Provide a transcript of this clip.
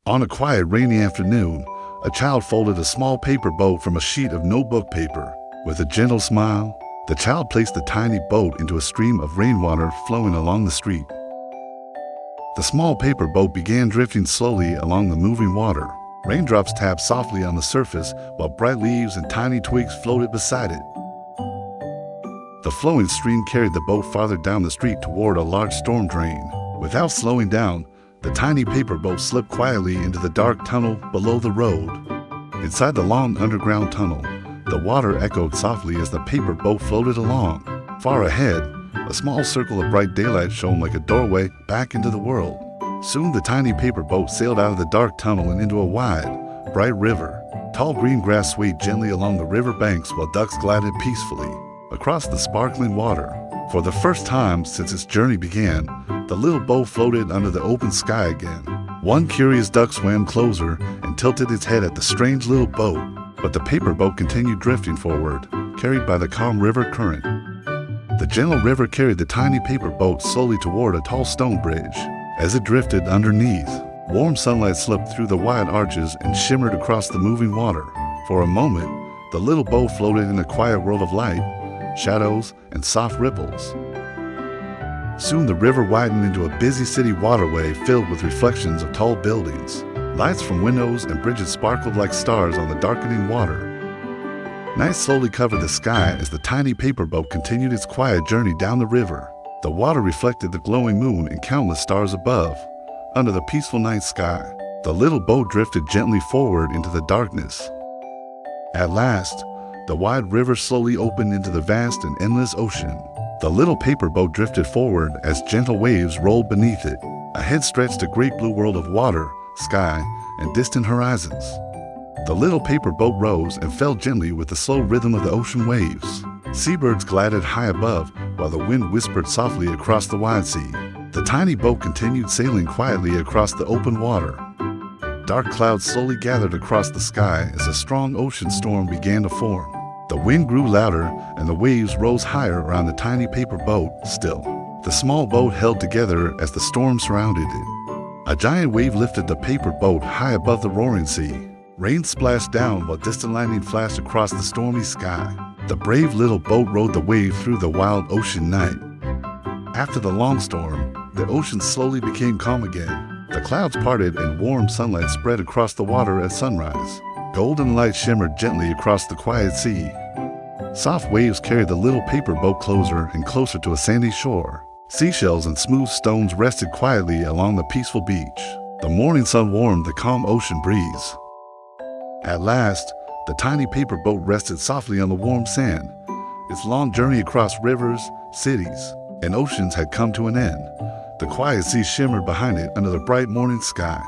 On a quiet, rainy afternoon, a child folded a small paper boat from a sheet of notebook paper. With a gentle smile, the child placed the tiny boat into a stream of rainwater flowing along the street. The small paper boat began drifting slowly along the moving water. Raindrops tapped softly on the surface, while bright leaves and tiny twigs floated beside it. The flowing stream carried the boat farther down the street toward a large storm drain. Without slowing down, the tiny paper boat slipped quietly into the dark tunnel below the road. Inside the long underground tunnel, the water echoed softly as the paper boat floated along. Far ahead, a small circle of bright daylight shone like a doorway back into the world. Soon the tiny paper boat sailed out of the dark tunnel and into a wide, bright river. Tall green grass swayed gently along the river banks while ducks glided peacefully across the sparkling water. For the first time since its journey began, the little boat floated under the open sky again. One curious duck swam closer and tilted its head at the strange little boat, but the paper boat continued drifting forward, carried by the calm river current. The gentle river carried the tiny paper boat slowly toward a tall stone bridge. As it drifted underneath, warm sunlight slipped through the wide arches and shimmered across the moving water. For a moment, the little boat floated in a quiet world of light, shadows, and soft ripples. Soon the river widened into a busy city waterway filled with reflections of tall buildings. Lights from windows and bridges sparkled like stars on the darkening water. Night slowly covered the sky as the tiny paper boat continued its quiet journey down the river. The water reflected the glowing moon and countless stars above. Under the peaceful night sky, the little boat drifted gently forward into the darkness. At last, the wide river slowly opened into the vast and endless ocean. The little paper boat drifted forward as gentle waves rolled beneath it. Ahead stretched a great blue world of water, sky, and distant horizons. The little paper boat rose and fell gently with the slow rhythm of the ocean waves. Seabirds glided high above, while the wind whispered softly across the wide sea. The tiny boat continued sailing quietly across the open water. Dark clouds slowly gathered across the sky as a strong ocean storm began to form. The wind grew louder and the waves rose higher around the tiny paper boat. Still, the small boat held together as the storm surrounded it. A giant wave lifted the paper boat high above the roaring sea. Rain splashed down while distant lightning flashed across the stormy sky. The brave little boat rode the wave through the wild ocean night. After the long storm, the ocean slowly became calm again. The clouds parted and warm sunlight spread across the water at sunrise. Golden light shimmered gently across the quiet sea. Soft waves carried the little paper boat closer and closer to a sandy shore. Seashells and smooth stones rested quietly along the peaceful beach. The morning sun warmed the calm ocean breeze. At last, the tiny paper boat rested softly on the warm sand. Its long journey across rivers, cities, and oceans had come to an end. The quiet sea shimmered behind it under the bright morning sky.